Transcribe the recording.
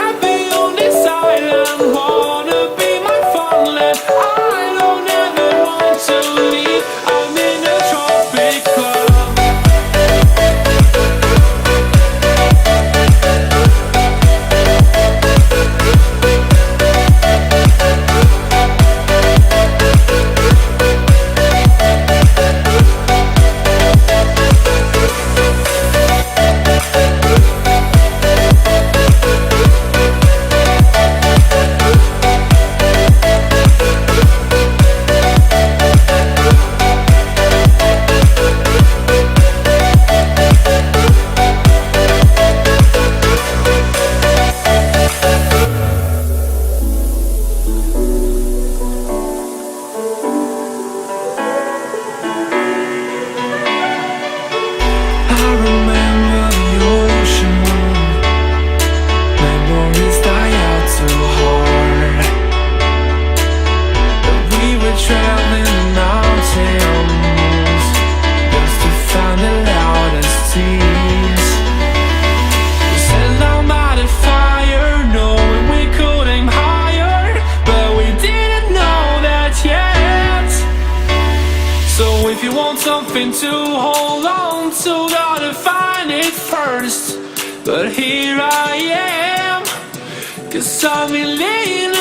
I'd be on this island, wanna be my farmland. I don't ever want to leave, I'm in a tropic club. If you want something to hold on to, gotta find it first. But here I am, 'cause I've been laying